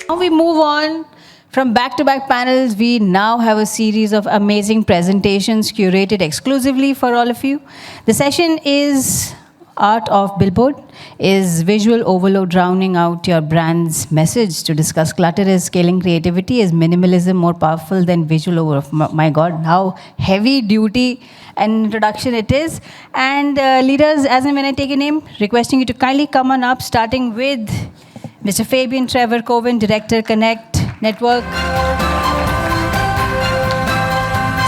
Now we move on from back-to-back panels. We now have a series of amazing presentations curated exclusively for all of you. The session is Art of Billboard. Is visual overload drowning out your brand's message? To discuss clutter is scaling creativity. Is minimalism more powerful than visual overload? My God, how heavy duty an introduction it is. And leaders, as and when I take a name, requesting you to kindly come on up, starting with Mr. Fabian Trevor Coven, Director, Connect Network.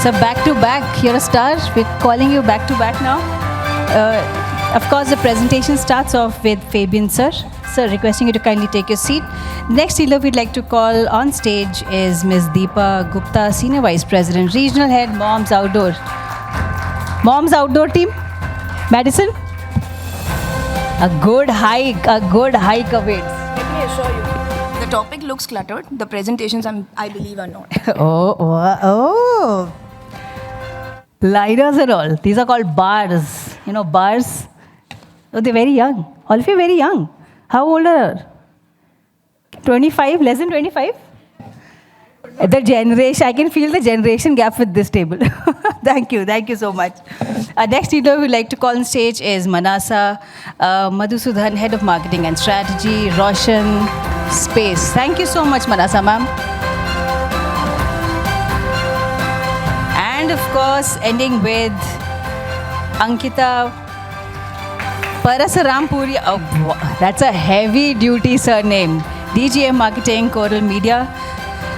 So back to back, you're a star. We're calling you back to back now. Of course, the presentation starts off with Fabian sir. Sir, requesting you to kindly take your seat. Next leader we'd like to call on stage is Ms. Deepa Gupta, Senior Vice President, Regional Head, Moms Outdoor. Moms Outdoor team, Madison. A good hike awaits. Let me assure you, the topic looks cluttered. The presentations, I believe, are not. Oh. Lighters and all. These are called bars. You know, bars. Oh, they're very young. All of you are very young. How old are you? 25? Less than 25? The generation, I can feel the generation gap with this table. Thank you so much. Next leader we'd like to call on stage is Manasa Madhusudhan, Head of Marketing and Strategy, Roshan Space. Thank you so much, Manasa ma'am. And of course, ending with Ankita Parasarampuri. Oh, that's a heavy duty surname. DGM Marketing, Coral Media.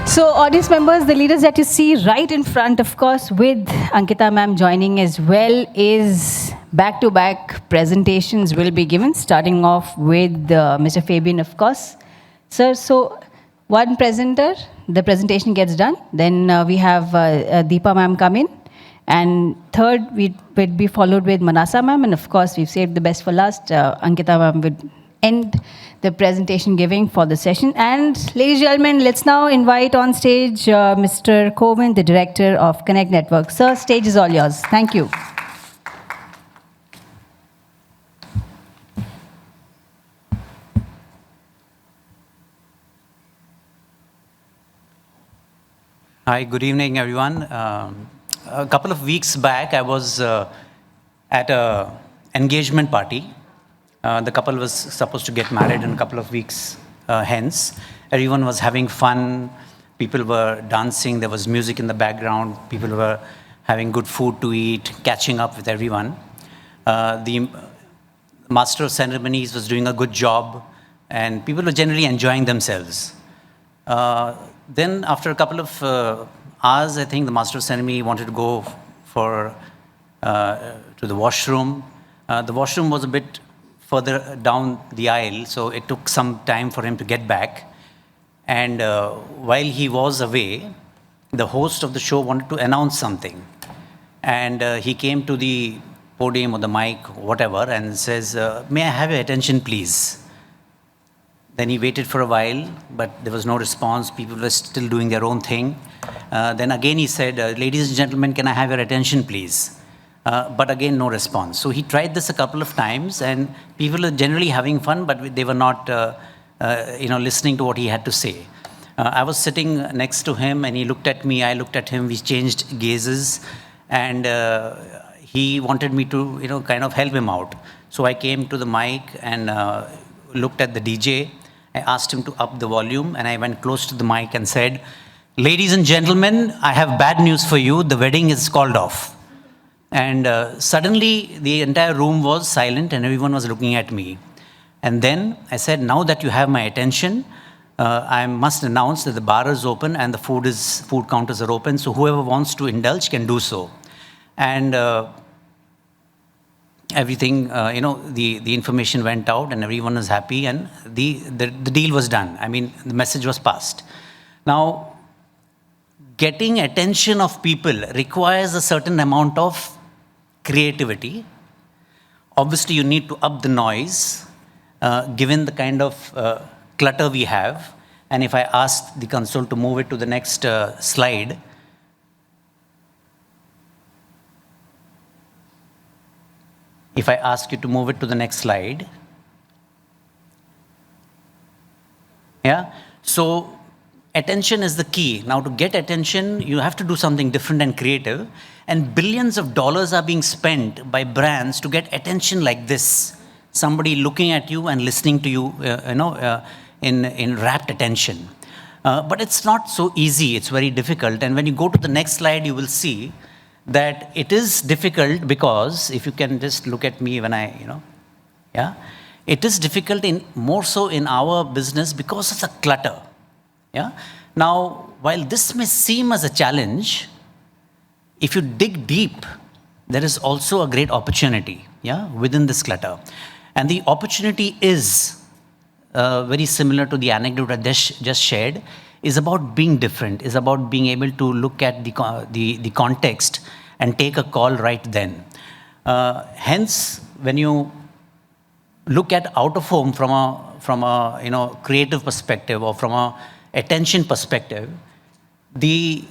So audience members, the leaders that you see right in front, of course, with Ankita ma'am joining as well, is back-to-back presentations will be given, starting off with Mr. Fabian, of course. Sir, so one presenter, the presentation gets done. Then we have Deepa ma'am come in. And third, we'd be followed with Manasa ma'am. And of course, we've saved the best for last. Ankita ma'am would end the presentation giving for the session. And ladies and gentlemen, let's now invite on stage Mr. Coven, the Director of Connect Network. Sir, stage is all yours. Thank you. Hi, good evening, everyone. A couple of weeks back, I was at an engagement party. The couple was supposed to get married in a couple of weeks hence. Everyone was having fun. People were dancing. There was music in the background. People were having good food to eat, catching up with everyone. The master of ceremonies was doing a good job, and people were generally enjoying themselves. Then after a couple of hours, I think the master of ceremony wanted to go to the washroom. The washroom was a bit further down the aisle, so it took some time for him to get back. And while he was away, the host of the show wanted to announce something. And he came to the podium or the mic, whatever, and says, "May I have your attention, please?" Then he waited for a while, but there was no response. People were still doing their own thing. Then again he said, "Ladies and gentlemen, can I have your attention, please?" But again, no response. So he tried this a couple of times, and people were generally having fun, but they were not listening to what he had to say. I was sitting next to him, and he looked at me, I looked at him, we changed gazes, and he wanted me to kind of help him out. So I came to the mic and looked at the DJ. I asked him to up the volume, and I went close to the mic and said, "Ladies and gentlemen, I have bad news for you. The wedding is called off." And suddenly, the entire room was silent, and everyone was looking at me. And then I said, "Now that you have my attention, I must announce that the bar is open and the food counters are open, so whoever wants to indulge can do so." And everything, the information went out, and everyone was happy, and the deal was done. I mean, the message was passed. Now, getting attention of people requires a certain amount of creativity. Obviously, you need to up the noise, given the kind of clutter we have. And if I ask the console to move it to the next slide, if I ask you to move it to the next slide, yeah? So attention is the key. Now, to get attention, you have to do something different and creative. And billions of dollars are being spent by brands to get attention like this. Somebody looking at you and listening to you, in rapt attention. But it's not so easy. It's very difficult. And when you go to the next slide, you will see that it is difficult because, if you can just look at me when it is difficult more so in our business because of the clutter. Yeah. Now, while this may seem as a challenge, if you dig deep, there is also a great opportunity, within this clutter. And the opportunity is very similar to the anecdote I just shared, is about being different, is about being able to look at the context and take a call right then. Hence, when you look at out of home from a creative perspective or from a attention perspective, the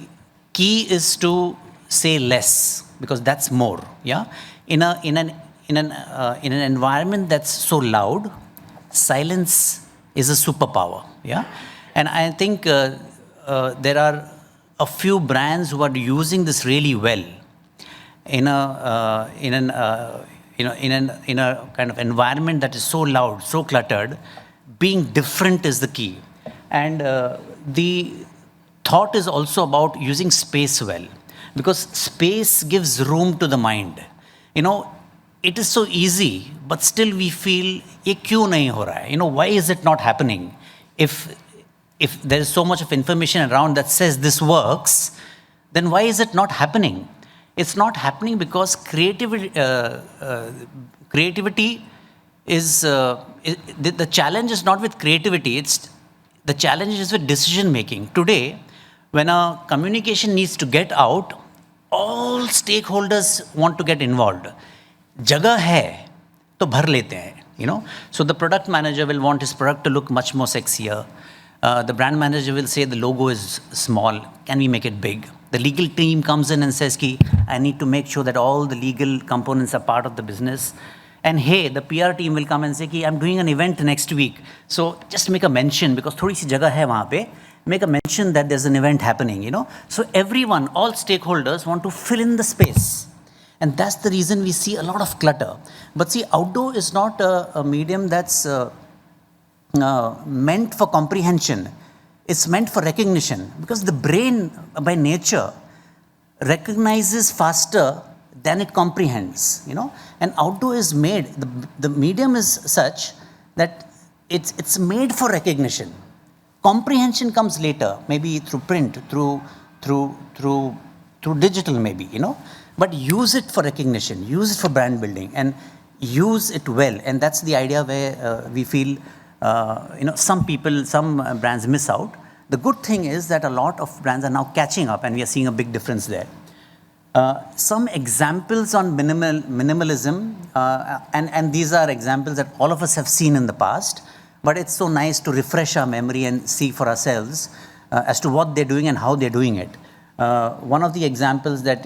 key is to say less, because that's more. Yeah, in an environment that's so loud, silence is a superpower. Yeah, and I think there are a few brands who are using this really well in a kind of environment that is so loud, so cluttered. Being different is the key. And the thought is also about using space well, because space gives room to the mind. It is so easy, but still we feel, ye kyun nahi ho raha hai? Why is it not happening? If there is so much of information around that says this works, then why is it not happening? It's not happening because creativity is, the challenge is not with creativity, the challenge is with decision making. Today, when a communication needs to get out, all stakeholders want to get involved. Jagah hai, to bhar lete hain, So the product manager will want his product to look much more sexier. The brand manager will say the logo is small, can we make it big? The legal team comes in and says, I need to make sure that all the legal components are part of the business. And hey, the PR team will come and say, I'm doing an event next week. So just make a mention, because thodi si jagah hai wahan pe, make a mention that there's an event happening, So everyone, all stakeholders want to fill in the space. And that's the reason we see a lot of clutter. But see, outdoor is not a medium that's meant for comprehension. It's meant for recognition, because the brain by nature recognizes faster than it comprehends, And outdoor is made, the medium is such that it's made for recognition. Comprehension comes later, maybe through print, through digital maybe, But use it for recognition, use it for brand building, and use it well. And that's the idea where we feel, some brands miss out. The good thing is that a lot of brands are now catching up, and we are seeing a big difference there. Some examples on minimalism, and these are examples that all of us have seen in the past, but it's so nice to refresh our memory and see for ourselves as to what they're doing and how they're doing it. One of the examples that,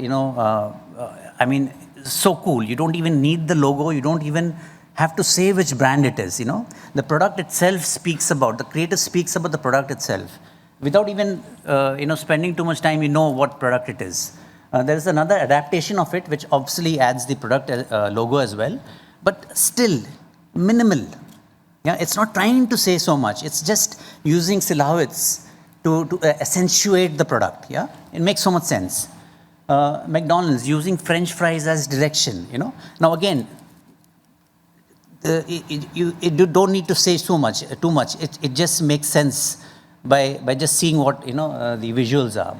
so cool. You don't even need the logo. You don't even have to say which brand it is, The product itself the creator speaks about the product itself. Without even, spending too much time, what product it is. There is another adaptation of it, which obviously adds the product logo as well, but still minimal. Yeah, it's not trying to say so much. It's just using silhouettes to accentuate the product. Yeah, it makes so much sense. McDonald's using French fries as direction. Now again, you don't need to say too much. It just makes sense by just seeing what the visuals are.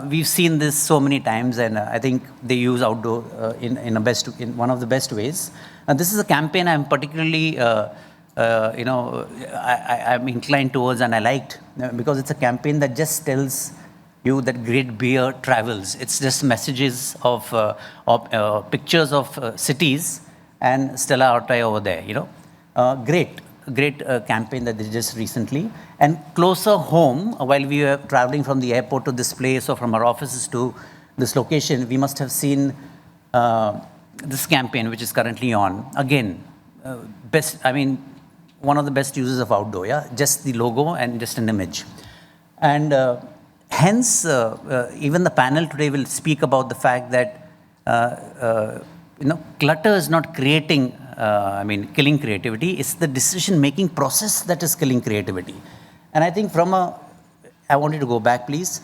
We've seen this so many times, and I think they use outdoor in one of the best ways. This is a campaign I'm particularly, I'm inclined towards, and I liked, because it's a campaign that just tells you that great beer travels. It's just messages of pictures of cities and Stella Artois over there. Great campaign that they did just recently. And closer home, while we were traveling from the airport to this place or from our offices to this location, we must have seen this campaign, which is currently on. Again, one of the best uses of outdoor, yeah? Just the logo and just an image. And hence, even the panel today will speak about the fact that, clutter is not creating, killing creativity. It's the decision-making process that is killing creativity. And I think I wanted to go back, please.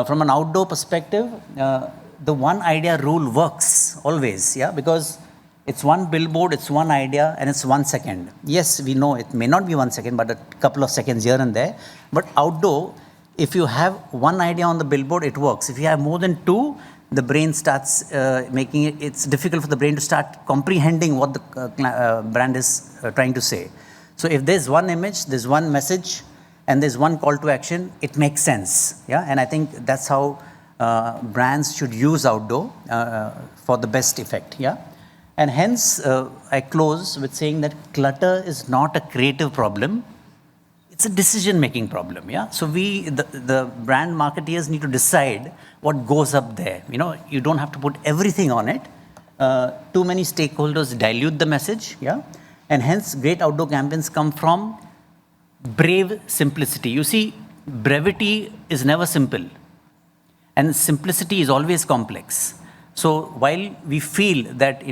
From an outdoor perspective, the one idea rule works always, yeah? Because it's one billboard, it's one idea, and it's 1 second. Yes, we know it may not be 1 second, but a couple of seconds here and there. But outdoor, if you have one idea on the billboard, it works. If you have more than two, the brain starts it's difficult for the brain to start comprehending what the brand is trying to say. So if there's one image, there's one message, and there's one call to action, it makes sense. Yeah, and I think that's how brands should use outdoor for the best effect. Yeah, and hence I close with saying that clutter is not a creative problem. It's a decision-making problem, yeah? So the brand marketeers need to decide what goes up there. You don't have to put everything on it. Too many stakeholders dilute the message, yeah? And hence, great outdoor campaigns come from brave simplicity. You see, brevity is never simple. And simplicity is always complex. So while we feel that,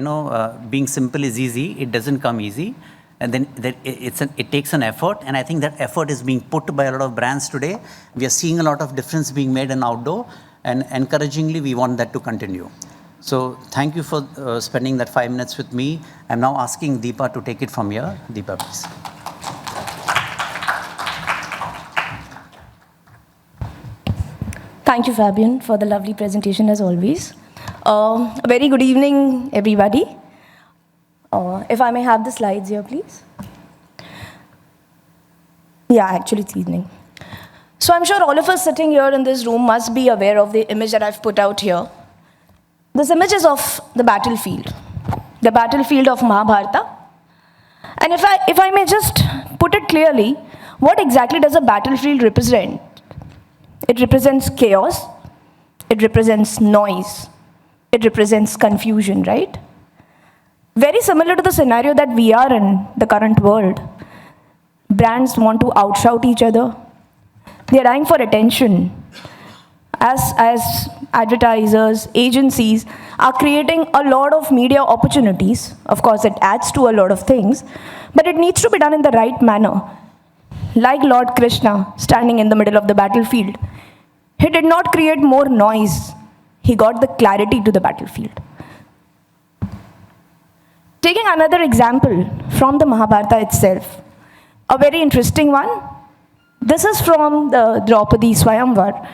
being simple is easy, it doesn't come easy. And then it takes an effort, and I think that effort is being put by a lot of brands today. We are seeing a lot of difference being made in outdoor, and encouragingly, we want that to continue. So thank you for spending that 5 minutes with me. I'm now asking Deepa to take it from here. Deepa, please. Thank you, Fabian, for the lovely presentation as always. A very good evening, everybody. If I may have the slides here, please. Yeah, actually it's evening. So I'm sure all of us sitting here in this room must be aware of the image that I've put out here. This image is of the battlefield of Mahabharata. And if I may just put it clearly, what exactly does a battlefield represent? It represents chaos, it represents noise, it represents confusion, right? Very similar to the scenario that we are in the current world. Brands want to outshout each other. They're dying for attention. As advertisers, agencies are creating a lot of media opportunities. Of course, it adds to a lot of things, but it needs to be done in the right manner. Like Lord Krishna standing in the middle of the battlefield. He did not create more noise. He got the clarity to the battlefield. Taking another example from the Mahabharata itself, a very interesting one. This is from the Draupadi Swayamvar.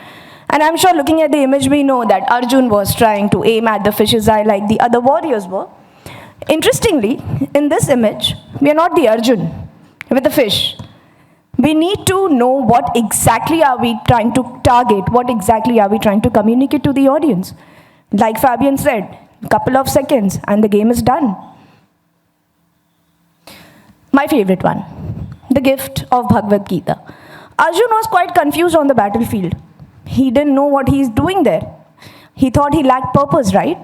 And I'm sure looking at the image, we know that Arjun was trying to aim at the fish's eye like the other warriors were. Interestingly, in this image, we are not the Arjun with the fish. We need to know what exactly are we trying to target, what exactly are we trying to communicate to the audience. Like Fabian said, a couple of seconds and the game is done. My favorite one, the gift of Bhagavad Gita. Arjun was quite confused on the battlefield. He didn't know what he's doing there. He thought he lacked purpose, right?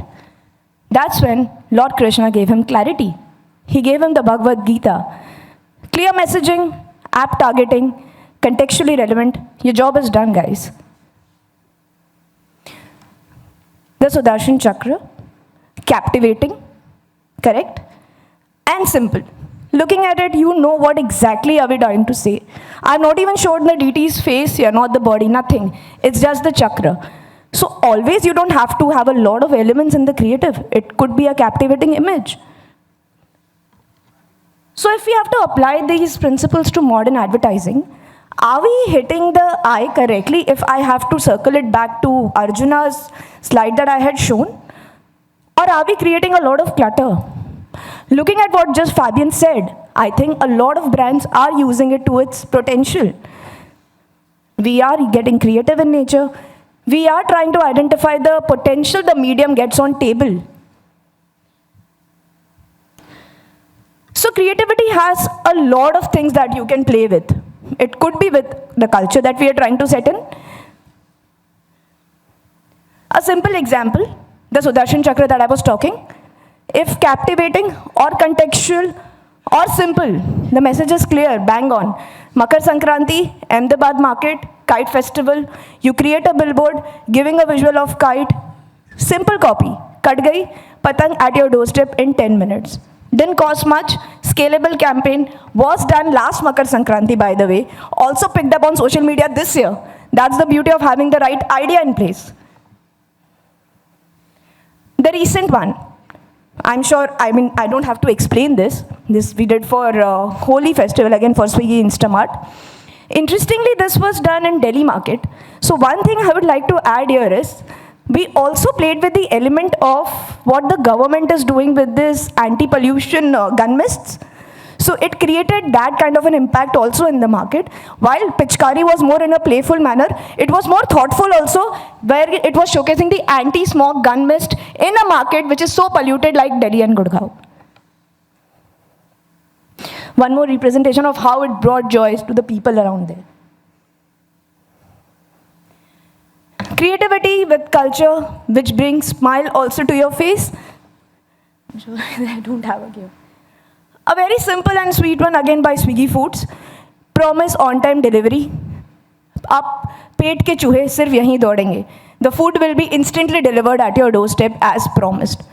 That's when Lord Krishna gave him clarity. He gave him the Bhagavad Gita. Clear messaging, app targeting, contextually relevant. Your job is done, guys. The Sudarshan Chakra, captivating, correct, and simple. Looking at it, you know what exactly are we trying to say. I've not even showed the deity's face here, not the body, nothing. It's just the chakra. So always you don't have to have a lot of elements in the creative. It could be a captivating image. So if we have to apply these principles to modern advertising, are we hitting the eye correctly if I have to circle it back to Arjuna's slide that I had shown? Or are we creating a lot of clutter? Looking at what just Fabian said, I think a lot of brands are using it to its potential. We are getting creative in nature. We are trying to identify the potential the medium gets on table. So creativity has a lot of things that you can play with. It could be with the culture that we are trying to set in. A simple example, the Sudarshan Chakra that I was talking. If captivating or contextual Or simple, the message is clear, bang on. Makar Sankranti, Ahmedabad market, kite festival, you create a billboard giving a visual of kite, simple copy, cut gayi, patang at your doorstep in 10 minutes. Didn't cost much, scalable campaign, was done last Makar Sankranti by the way, also picked up on social media this year. That's the beauty of having the right idea in place. The recent one, I'm sure, I don't have to explain this. This we did for Holi festival, again for Swiggy Instamart. Interestingly, this was done in Delhi market. So one thing I would like to add here is, we also played with the element of what the government is doing with this anti-pollution gun mists. So it created that kind of an impact also in the market. While Pichkari was more in a playful manner, it was more thoughtful also, where it was showcasing the anti-smog gun mist in a market which is so polluted like Delhi and Gurgaon. One more representation of how it brought joy to the people around there. Creativity with culture, which brings smile also to your face. I'm sure I don't have a gift. A very simple and sweet one again by Swiggy Foods. Promise on-time delivery. आप पेट के चूहे सिर्फ यहीं दौड़ेंगे. The food will be instantly delivered at your doorstep as promised.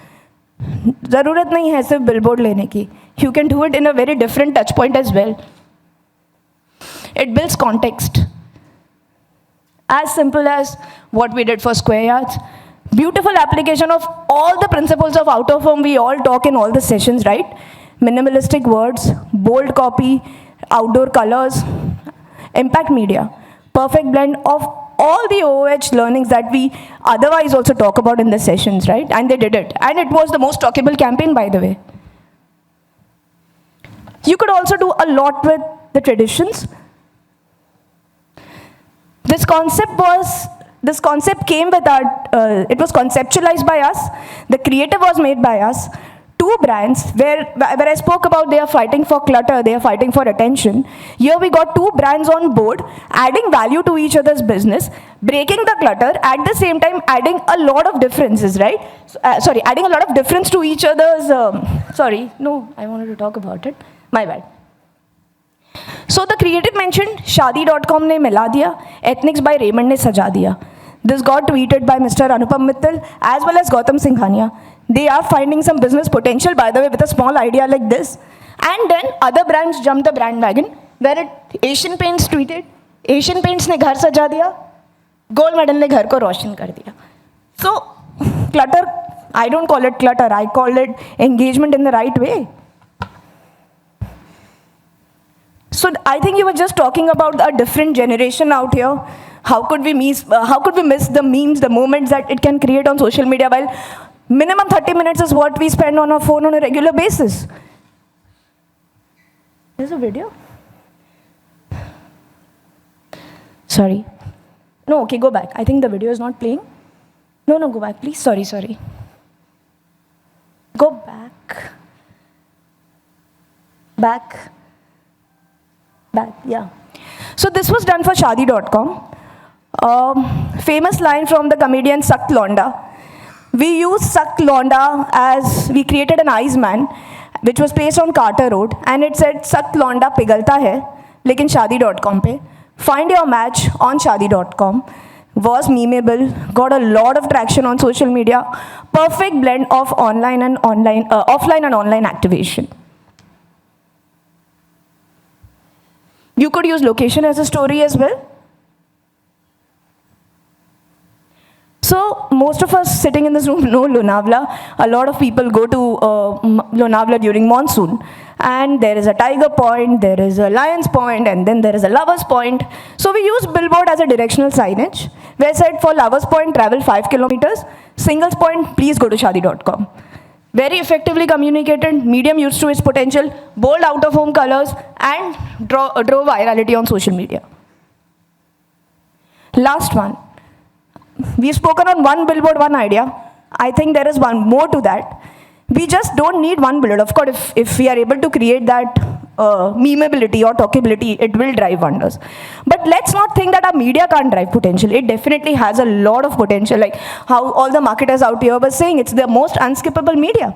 ज़रूरत नहीं है सिर्फ billboard लेने की. You can do it in a very different touch point as well. It builds context. As simple as what we did for Square Yards. Beautiful application of all the principles of out of home we all talk in all the sessions, right? Minimalistic words, bold copy, outdoor colors, impact media. Perfect blend of all the OOH learnings that we otherwise also talk about in the sessions, right? And they did it. And it was the most talkable campaign, by the way. You could also do a lot with the traditions. This concept came with our, it was conceptualized by us. The creative was made by us. Two brands, where I spoke about they are fighting for clutter, they are fighting for attention. Here we got two brands on board, adding value to each other's business, breaking the clutter, at the same time adding a lot of differences, right? Adding a lot of difference to each other's, I wanted to talk about it. My bad. So the creative mentioned, Shaadi.com ने मिला दिया, Ethnics by Raymond ने सजा दिया. This got tweeted by Mr. Anupam Mittal as well as Gautam Singhania. They are finding some business potential, by the way, with a small idea like this. And then other brands jumped the bandwagon, where Asian Paints tweeted, Asian Paints ने घर सजा दिया, Gold Medal ने घर को रोशन कर दिया. So, clutter, I don't call it clutter, I call it engagement in the right way. So I think you were just talking about a different generation out here. How could we miss the memes, the moments that it can create on social media, while minimum 30 minutes is what we spend on our phone on a regular basis. There's a video? Sorry. No, okay, go back. I think the video is not playing. No, go back, please. Sorry. Go back. Back, yeah. So this was done for Shaadi.com. Famous line from the comedian Sakt Londa. We used Sakt Londa as, we created an ice man, which was placed on Carter Road, and it said, Sakt Londa pigalta hai, lekin Shaadi.com pe. Find your match on Shaadi.com. Was memeable, got a lot of traction on social media. Perfect blend of offline and online activation. You could use location as a story as well. So most of us sitting in this room know Lonavala. A lot of people go to Lonavala during monsoon. And there is a Tiger Point, there is a Lion's Point, and then there is a Lover's Point. So we use billboard as a directional signage. Where said for Lover's Point, travel 5 kilometers. Singles Point, please go to Shaadi.com. Very effectively communicated, medium used to its potential, bold out-of-home colors, and drove virality on social media. Last one. We've spoken on one billboard, one idea. I think there is one more to that. We just don't need one billboard. Of course, if we are able to create that memeability or talkability, it will drive wonders. But let's not think that our media can't drive potential. It definitely has a lot of potential, like how all the marketers out here were saying, it's the most unskippable media.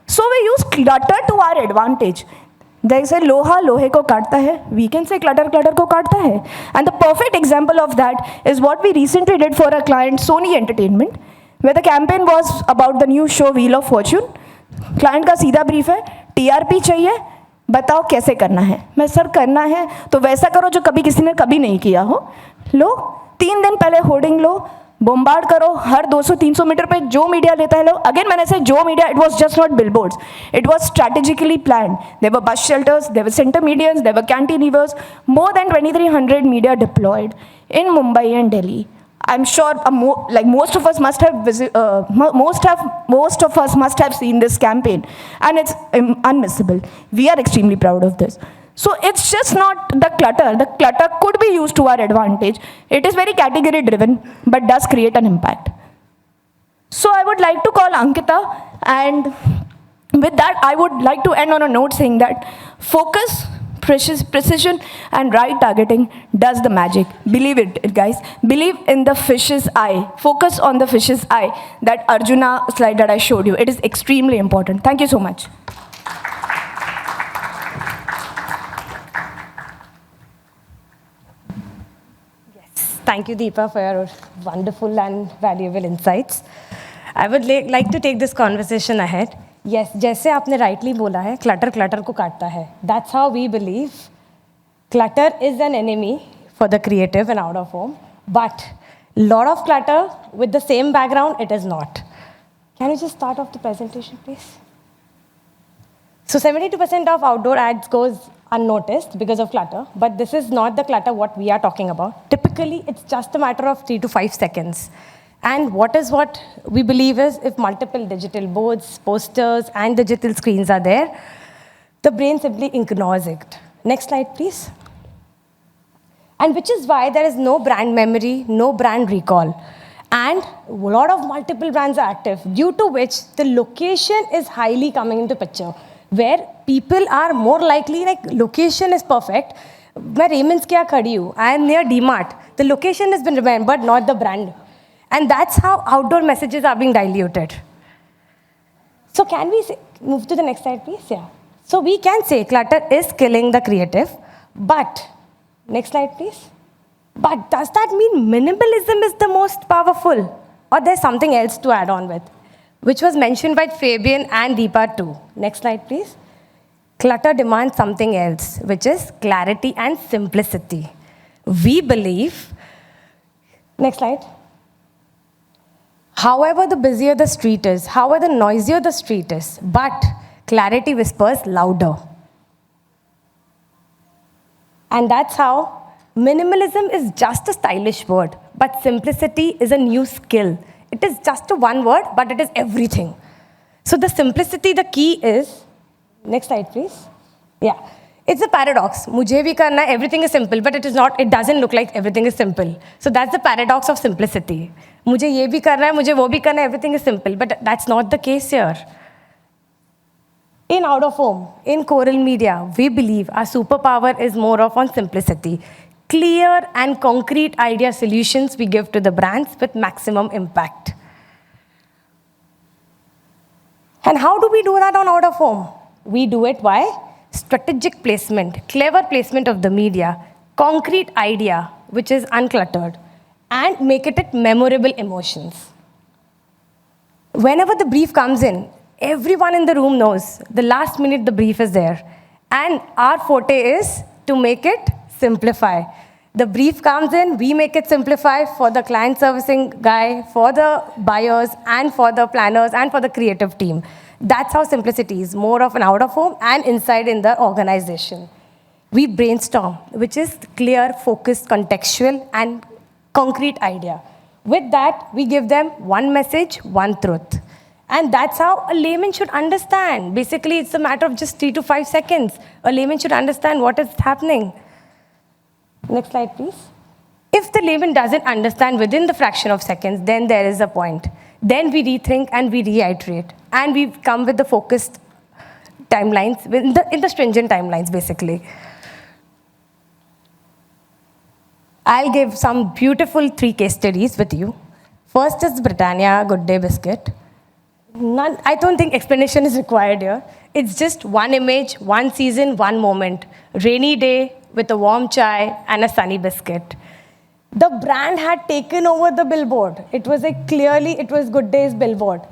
So we use clutter to our advantage. जैसे लोहा लोहे को काटता है, we can say clutter clutter को काटता है. And the perfect example of that is what we recently did for a client, Sony Entertainment, where the campaign was about the new show Wheel of Fortune. Client का सीधा brief है, TRP चाहिए, बताओ कैसे करना है. मैं सर करना है तो वैसा करो जो कभी किसी ने कभी नहीं किया हो. लो 3 दिन पहले होर्डिंग लो, बोम्बार्ड करो, हर 200-300 मीटर पे जो मीडिया लेता है लो. अगेन मैंने से जो media, it was just not billboards, it was strategically plan. There were bus shelters, there were centre medians, there were cantilevers, more than 2300 media deployed in Mumbai and Delhi. I'm sure most of us must have seen this campaign, and it's unmissable. We are extremely proud of this. So it's just not the clutter. The clutter could be used to our advantage. It is very category driven, but does create an impact. So I would like to call Ankita, and with that, I would like to end on a note saying that focus, precision, and right targeting does the magic. Believe it, guys. Believe in the fish's eye. Focus on the fish's eye. That Arjuna slide that I showed you. It is extremely important. Thank you so much. Thank you, Deepa, for your wonderful and valuable insights. I would like to take this conversation ahead. Yes, जैसे आपने rightly बोला है, clutter clutter को काटता है. That's how we believe clutter is an enemy for the creative and out of home. But lot of clutter with the same background, it is not. Can you just start off the presentation, please? So 72% of outdoor ads goes unnoticed because of clutter, but this is not the clutter what we are talking about. Typically, it's just a matter of 3 to 5 seconds. And what we believe is if multiple digital boards, posters, and digital screens are there, the brain simply ignores it. Next slide, please. And which is why there is no brand memory, no brand recall. And a lot of multiple brands are active, due to which the location is highly coming into picture, where people are more likely, like location is perfect. मैं Raymond's क्या खड़ी हूँ, I am near DMart. The location has been remembered, not the brand. And that's how outdoor messages are being diluted. So can we move to the next slide, please? Yeah. So we can say clutter is killing the creative, but, next slide, please. But does that mean minimalism is the most powerful? Or there's something else to add on with, which was mentioned by Fabian and Deepa too. Next slide, please. Clutter demands something else, which is clarity and simplicity. We believe, next slide. However the busier the street is, however the noisier the street is, but clarity whispers louder. And that's how minimalism is just a stylish word, but simplicity is a new skill. It is just one word, but it is everything. So the simplicity, the key is, next slide, please. Yeah. It's a paradox. मुझे भी करना है, everything is simple, but it is not. It doesn't look like everything is simple. So that's the paradox of simplicity. मुझे ये भी करना है, मुझे वो भी करना है, everything is simple, but that's not the case here. In out of home, in Coral Media, we believe our superpower is more of on simplicity. Clear and concrete idea solutions we give to the brands with maximum impact. And how do we do that on out of home? We do it by strategic placement, clever placement of the media, concrete idea, which is uncluttered, and make it memorable emotions. Whenever the brief comes in, everyone in the room knows the last minute the brief is there. And our forte is to make it simplify. The brief comes in, we make it simplify for the client servicing guy, for the buyers, and for the planners, and for the creative team. That's how simplicity is, more of an out of home and inside in the organization. We brainstorm, which is clear, focused, contextual, and concrete idea. With that, we give them one message, one truth. And that's how a layman should understand. Basically, it's a matter of just 3 to 5 seconds. A layman should understand what is happening. Next slide, please. If the layman doesn't understand within the fraction of seconds, then there is a point. Then we rethink and we reiterate. And we come with the focused timelines, in the stringent timelines, basically. I'll give some beautiful 3 case studies with you. First is Britannia Good Day Biscuit. I don't think explanation is required here. It's just one image, one season, one moment. Rainy day with a warm chai and a sunny biscuit. The brand had taken over the billboard. It was it was Good Day's billboard.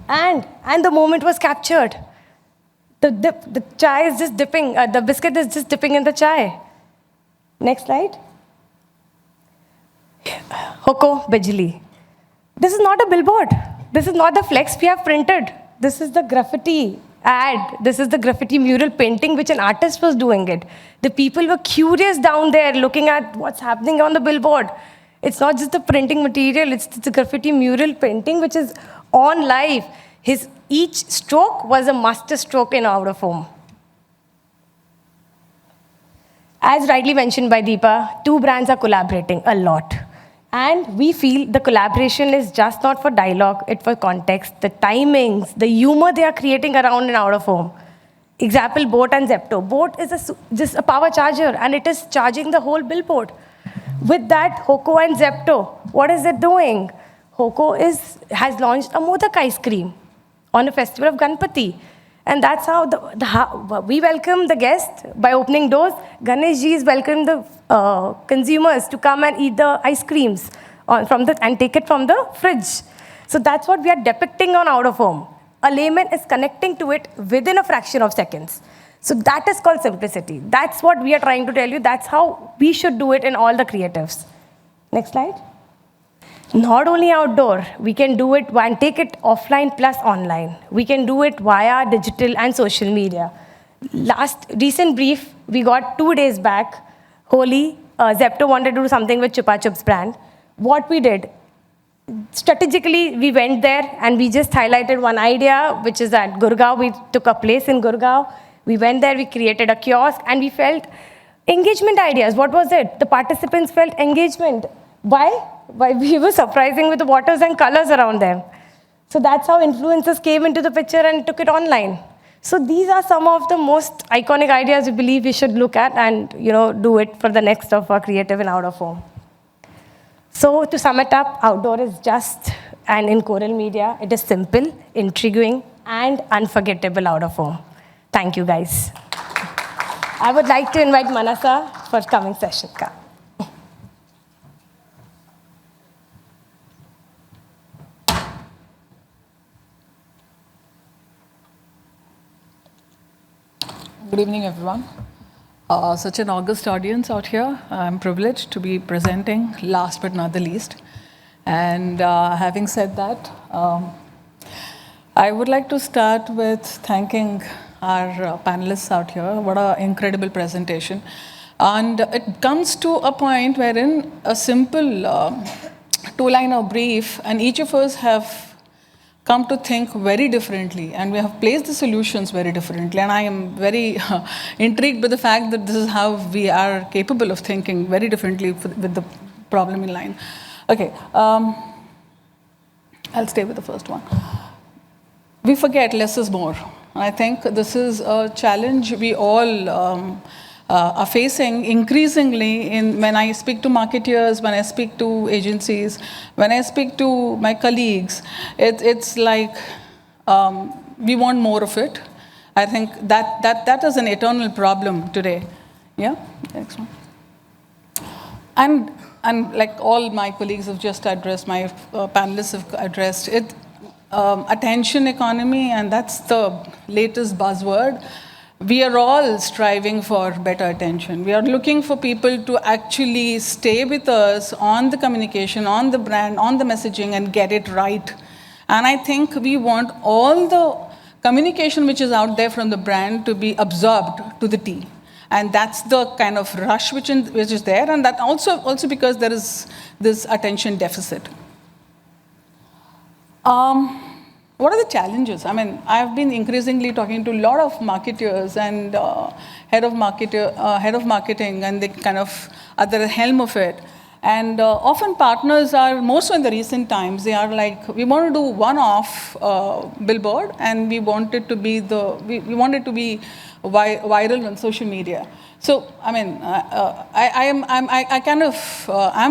And the moment was captured. The chai is just dipping, the biscuit is just dipping in the chai. Next slide. Hoko Bijli. This is not a billboard. This is not the flex we have printed. This is the graffiti ad. This is the graffiti mural painting which an artist was doing it. The people were curious down there looking at what's happening on the billboard. It's not just the printing material, it's the graffiti mural painting which is on live. Each stroke was a master stroke in out of home. As rightly mentioned by Deepa, two brands are collaborating a lot. And we feel the collaboration is just not for dialogue, it's for context, the timings, the humor they are creating around and out of home. Example, Boat and Zepto. Boat is just a power charger and it is charging the whole billboard. With that, Hoko and Zepto, what is it doing? Hoko has launched a Modak ice cream on a festival of Ganpati. And that's how we welcome the guests by opening doors. Ganesh ji is welcoming the consumers to come and eat the ice creams and take it from the fridge. So that's what we are depicting on out of home. A layman is connecting to it within a fraction of seconds. So that is called simplicity. That's what we are trying to tell you. That's how we should do it in all the creatives. Next slide. Not only outdoor, we can do it and take it offline plus online. We can do it via digital and social media. Recent brief we got 2 days back, Holi, Zepto wanted to do something with Chupa Chups brand. What we did, strategically we went there and we just highlighted one idea, which is at Gurgaon. We took a place in Gurgaon. We went there, we created a kiosk and we felt engagement ideas. What was it? The participants felt engagement. Why? We were surprising with the waters and colors around them. So that's how influencers came into the picture and took it online. So these are some of the most iconic ideas we believe we should look at and do it for the next of our creative and out of home. So to sum it up, outdoor is just, and in Coral Media, it is simple, intriguing, and unforgettable out of home. Thank you, guys. I would like to invite Manasa for coming session. Good evening, everyone. Such an august audience out here. I'm privileged to be presenting, last but not the least. And having said that, I would like to start with thanking our panelists out here. What an incredible presentation. And it comes to a point wherein a simple two-liner brief, and each of us have come to think very differently, and we have placed the solutions very differently. And I am very intrigued by the fact that this is how we are capable of thinking very differently with the problem in line. Okay, I'll stay with the first one. We forget less is more. I think this is a challenge we all are facing increasingly when I speak to marketeers, when I speak to agencies, when I speak to my colleagues. It's like we want more of it. I think that is an eternal problem today. Yeah, next one. And like all my colleagues have just addressed, my panelists have addressed it, attention economy, and that's the latest buzzword. We are all striving for better attention. We are looking for people to actually stay with us on the communication, on the brand, on the messaging, and get it right. And I think we want all the communication which is out there from the brand to be absorbed to the T. And that's the kind of rush which is there, and that also because there is this attention deficit. What are the challenges? I mean, I've been increasingly talking to a lot of marketers and head of marketing, and they kind of are at the helm of it. And often partners are, more so in the recent times, they are like, we want to do one-off billboard, and we want it to be we want it to be viral on social media. So, I mean, I'm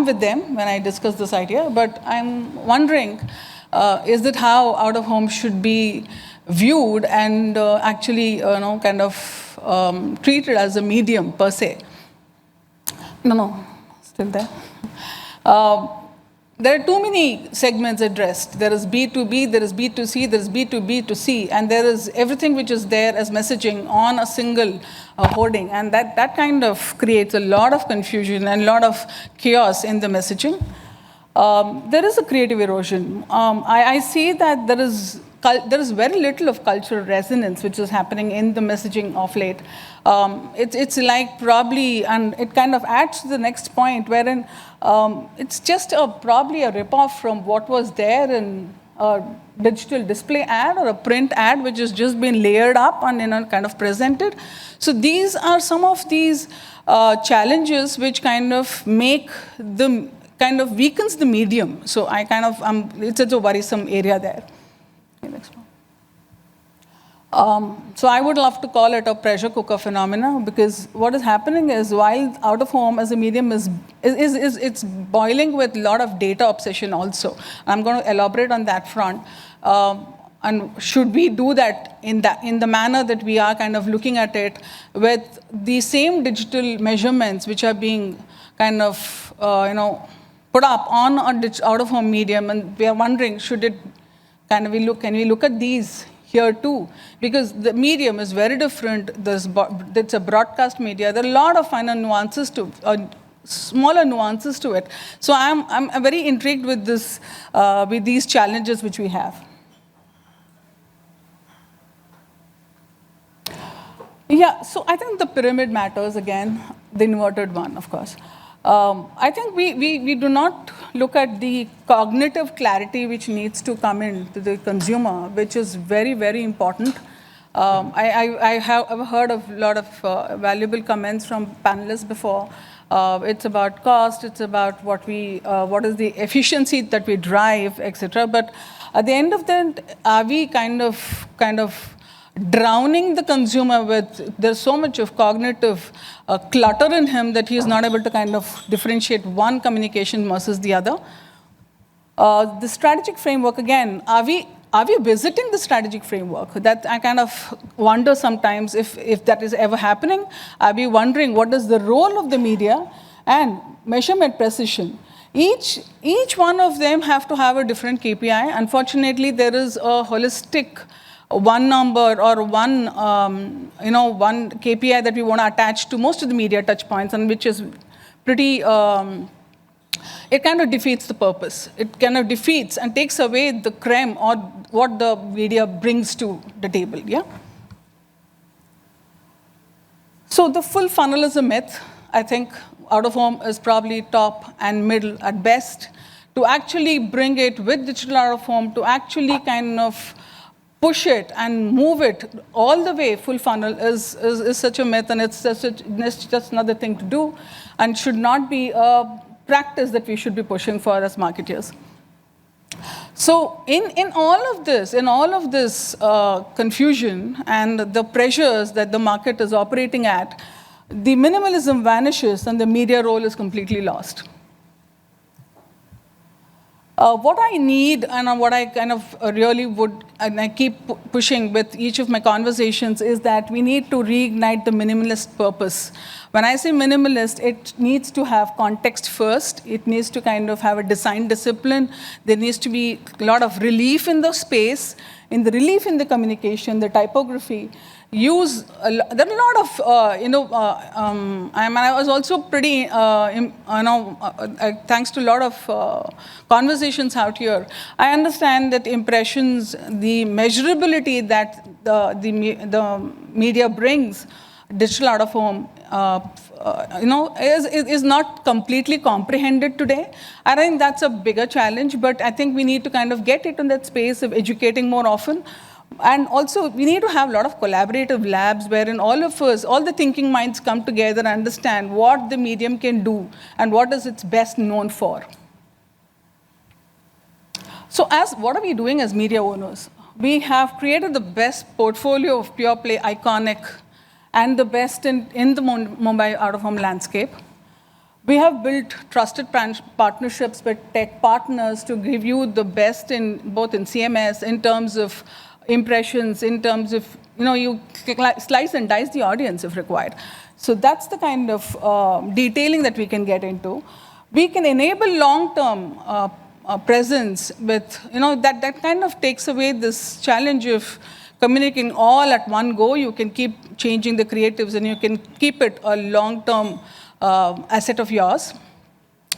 with them when I discuss this idea, but I'm wondering, is it how out of home should be viewed and actually, kind of treated as a medium per se? No, still there. There are too many segments addressed. There is B2B, there is B2C, there is B2B2C, and there is everything which is there as messaging on a single hoarding. And that kind of creates a lot of confusion and a lot of chaos in the messaging. There is a creative erosion. I see that there is very little of cultural resonance which is happening in the messaging of late. It's like probably, and it kind of adds to the next point, wherein it's just probably a rip-off from what was there in a digital display ad or a print ad, which has just been layered up and kind of presented. So these are some of these challenges which kind of make the kind of weakens the medium. So I kind of it's a worrisome area there. Okay, next one. So I would love to call it a pressure cooker phenomena, because what is happening is, while out of home as a medium is it's boiling with a lot of data obsession also. I'm going to elaborate on that front. And should we do that in the manner that we are kind of looking at it, with the same digital measurements which are being kind of put up on out of home medium, and we are wondering, should it can we look at these here too, because the medium is very different. It's a broadcast media. There are a lot of finer nuances to, smaller nuances to it. So I'm very intrigued with this, with these challenges which we have. Yeah, so I think the pyramid matters again, the inverted one, of course. I think we do not look at the cognitive clarity which needs to come in to the consumer, which is very, very important. I have heard of a lot of valuable comments from panelists before. It's about cost, it's about what is the efficiency that we drive, etc. But at the end of that, are we kind of drowning the consumer with, there's so much of cognitive clutter in him that he is not able to kind of differentiate one communication versus the other. The strategic framework, again, are we visiting the strategic framework? That I kind of wonder sometimes if that is ever happening. Are we wondering what is the role of the media and measurement precision? Each one of them have to have a different KPI. Unfortunately, there is a holistic one number or one KPI that we want to attach to most of the media touch points, and which is pretty, it kind of defeats the purpose. It kind of defeats and takes away the creme or what the media brings to the table, yeah? So the full funnel is a myth. I think out of home is probably top and middle at best. To actually bring it with digital out of home, to actually kind of push it and move it all the way full funnel is such a myth, and it's just another thing to do, and should not be a practice that we should be pushing for as marketers. So in all of this confusion and the pressures that the market is operating at, the minimalism vanishes and the media role is completely lost. What I need and what I kind of really would, and I keep pushing with each of my conversations, is that we need to reignite the minimalist purpose. When I say minimalist, it needs to have context first. It needs to kind of have a design discipline. There needs to be a lot of relief in the space, in the relief in the communication, the typography. There are a lot of, I was also pretty, thanks to a lot of conversations out here, I understand that impressions, the measurability that the media brings, digital out of home, is not completely comprehended today. I think that's a bigger challenge, but I think we need to kind of get it in that space of educating more often. And also, we need to have a lot of collaborative labs wherein all of us, all the thinking minds come together and understand what the medium can do and what is its best known for. So what are we doing as media owners? We have created the best portfolio of pure play iconic and the best in the Mumbai out-of-home landscape. We have built trusted partnerships with tech partners to give you the best in both in CMS, in terms of impressions, in terms of, you slice and dice the audience if required. So that's the kind of detailing that we can get into. We can enable long-term presence with, that kind of takes away this challenge of communicating all at one go. You can keep changing the creatives and you can keep it a long-term asset of yours,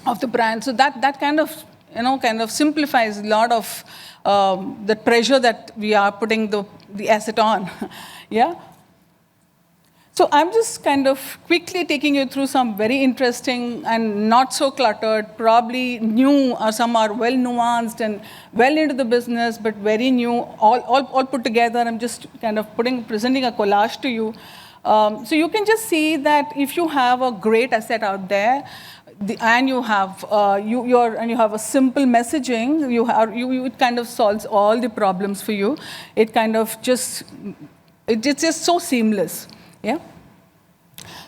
of the brand. So that kind of simplifies a lot of the pressure that we are putting the asset on. Yeah. So I'm just kind of quickly taking you through some very interesting and not so cluttered, probably new, or some are well nuanced and well into the business, but very new, all put together. I'm just kind of presenting a collage to you. So you can just see that if you have a great asset out there, and you have a simple messaging, it kind of solves all the problems for you. It kind of it's just so seamless. Yeah.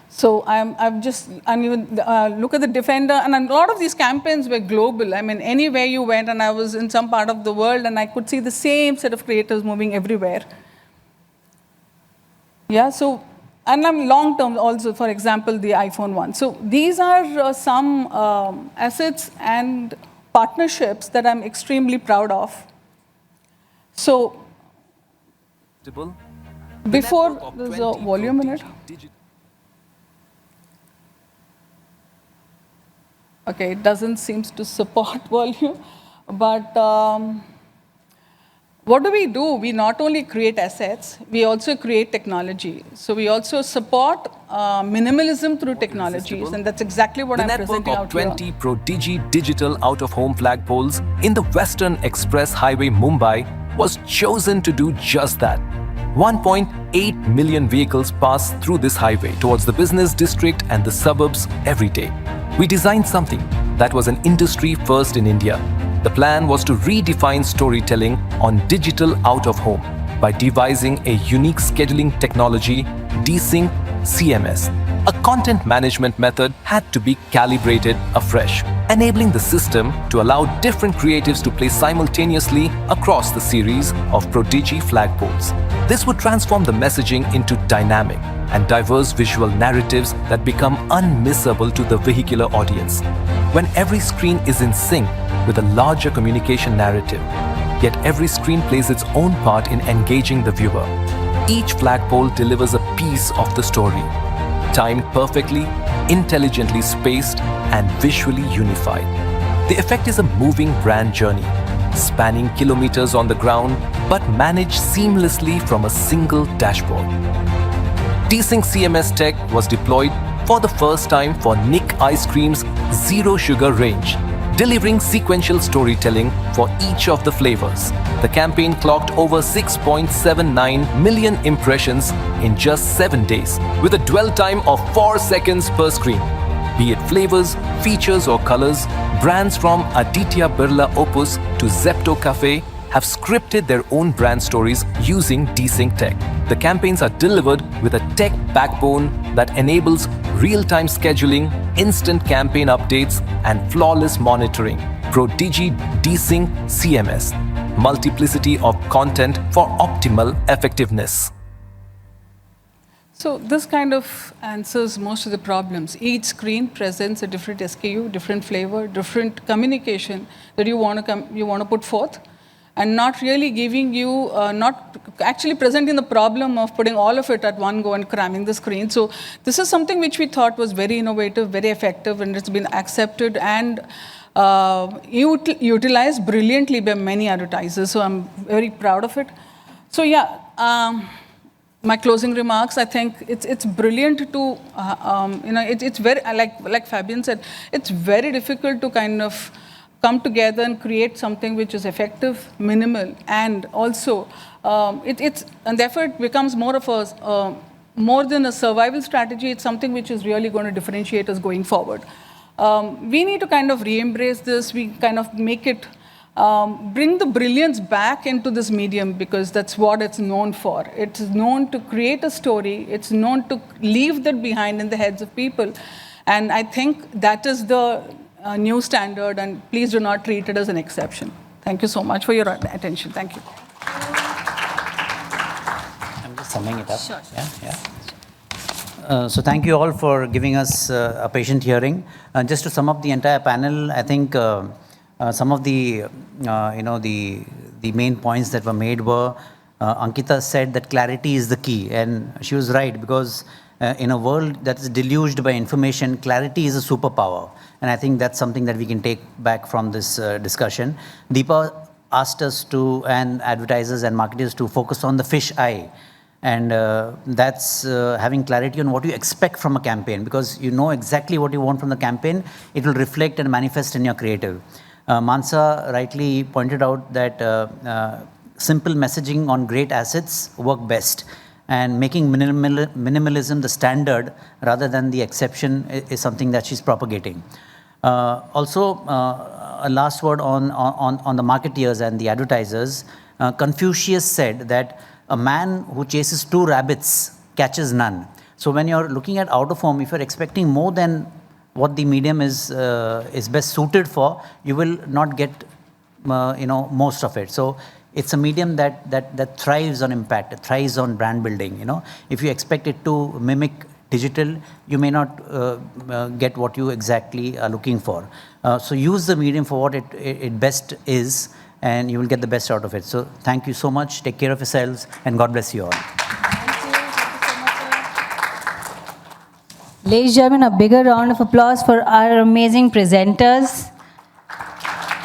So look at the Defender, and a lot of these campaigns were global. I mean, anywhere you went, and I was in some part of the world, and I could see the same set of creators moving everywhere. Yeah. So, and I'm long term also. For example, the iPhone one. So these are some assets and partnerships that I'm extremely proud of. So. Before, there's a volume in it. Okay, it doesn't seem to support volume, but what do? We not only create assets, we also create technology. So we also support minimalism through technologies, and that's exactly what I'm presenting out here. The network of 20 Prodigy digital out-of-home flagpoles in the Western Express Highway, Mumbai, was chosen to do just that. 1.8 million vehicles pass through this highway towards the business district and the suburbs every day. We designed something that was an industry first in India. The plan was to redefine storytelling on digital out-of-home by devising a unique scheduling technology, Desync CMS. A content management method had to be calibrated afresh, enabling the system to allow different creatives to play simultaneously across the series of Prodigy flagpoles. This would transform the messaging into dynamic and diverse visual narratives that become unmissable to the vehicular audience. When every screen is in sync with a larger communication narrative, yet every screen plays its own part in engaging the viewer. Each flagpole delivers a piece of the story, timed perfectly, intelligently spaced, and visually unified. The effect is a moving brand journey, spanning kilometers on the ground, but managed seamlessly from a single dashboard. Desync CMS tech was deployed for the first time for Nick Ice Cream's Zero Sugar range, delivering sequential storytelling for each of the flavors. The campaign clocked over 6.79 million impressions in just 7 days, with a dwell time of 4 seconds per screen. Be it flavors, features or colors, brands from Aditya Birla Opus to Zepto Cafe have scripted their own brand stories using Desync tech. The campaigns are delivered with a tech backbone that enables real-time scheduling, instant campaign updates, and flawless monitoring. Prodigy Desync CMS. Multiplicity of content for optimal effectiveness. So this kind of answers most of the problems. Each screen presents a different SKU, different flavor, different communication that you want to put forth, and not really giving you, not actually presenting the problem of putting all of it at one go and cramming the screen. So this is something which we thought was very innovative, very effective, and it's been accepted and utilized brilliantly by many advertisers. So I'm very proud of it. So yeah, my closing remarks, I think it's brilliant to, it's very, like Fabian said, it's very difficult to kind of come together and create something which is effective, minimal, and also, and therefore it becomes more of a, more than a survival strategy, it's something which is really going to differentiate us going forward. We need to kind of re-embrace this, we kind of make it, bring the brilliance back into this medium because that's what it's known for. It's known to create a story, it's known to leave that behind in the heads of people, And I think that is the new standard, and please do not treat it as an exception. Thank you so much for your attention. Thank you. I'm just summing it up. Sure. So thank you all for giving us a patient hearing. Just to sum up the entire panel, I think some of the the main points that were made were Ankita said that clarity is the key, and she was right, because in a world that is deluged by information, clarity is a superpower. And I think that's something that we can take back from this discussion. Deepa asked us to, and advertisers and marketers, to focus on the fish eye. And that's having clarity on what you expect from a campaign, because you know exactly what you want from the campaign. It will reflect and manifest in your creative. Mansa rightly pointed out that simple messaging on great assets work best. And making minimalism the standard rather than the exception is something that she's propagating. Also, a last word on the marketeers and the advertisers. Confucius said that a man who chases 2 rabbits catches none. So when you're looking at out of home, if you're expecting more than what the medium is best suited for, you will not get most of it. So it's a medium that thrives on impact, it thrives on brand building. If you expect it to mimic digital, you may not get what you exactly are looking for. So use the medium for what it best is, and you will get the best out of it. So thank you so much. Take care of yourselves, and God bless you all. Ladies and gentlemen, a bigger round of applause for our amazing presenters.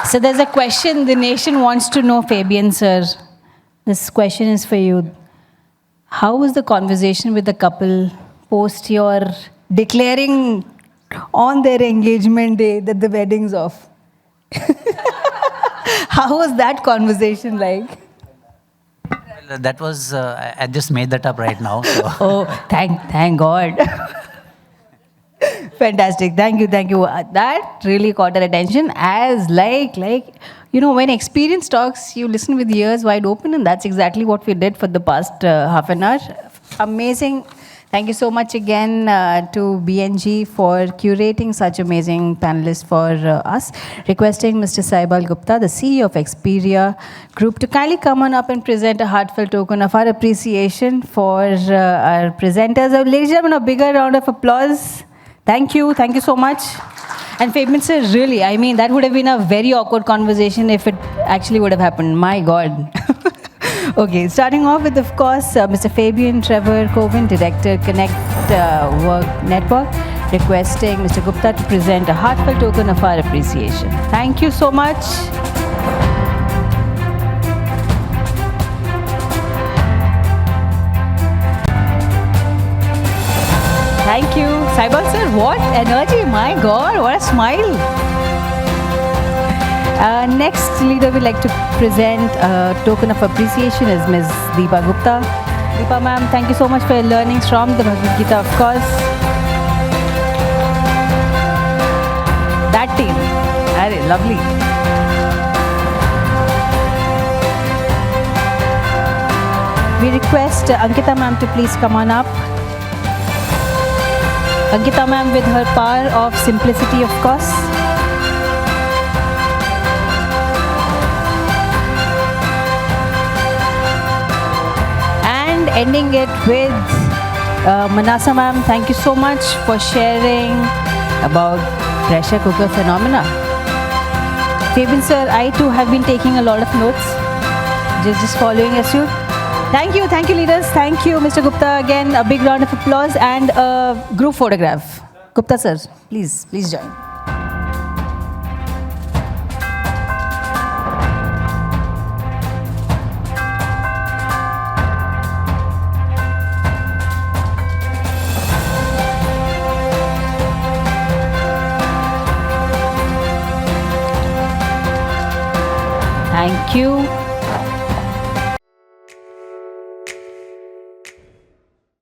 So there's a question the nation wants to know, Fabian sir. This question is for you. How was the conversation with the couple post your declaring on their engagement day that the wedding's off? How was that conversation like? Well, that was, I just made that up right now. So. Oh, thank God. Fantastic. Thank you. That really caught our attention, as when experience talks, you listen with ears wide open, and that's exactly what we did for the past half an hour. Amazing. Thank you so much again to BNG for curating such amazing panelists for us. Requesting Mr. Saibal Gupta, the CEO of Experia Group, to kindly come on up and present a heartfelt token of our appreciation for our presenters. Ladies and gentlemen, a bigger round of applause. Thank you so much. And Fabian sir, really, that would have been a very awkward conversation if it actually would have happened. My God. Okay, starting off with, of course, Mr. Fabian Trevor Coven, Director, Connect Work Network, requesting Mr. Gupta to present a heartfelt token of our appreciation. Thank you so much. Thank you. Saibal sir, what energy, my God, what a smile. Next leader we'd like to present a token of appreciation is Ms. Deepa Gupta. Deepa ma'am, thank you so much for your learnings from the Bhagavad Gita, of course. That team, lovely. We request Ankita ma'am to please come on up. Ankita ma'am with her power of simplicity, of course. And ending it with Manasa ma'am, thank you so much for sharing about pressure cooker phenomena. Fabian sir, I too have been taking a lot of notes, just following as you. Thank you leaders. Thank you, Mr. Gupta. Again, a big round of applause and a group photograph. Gupta sir, please join. Thank you.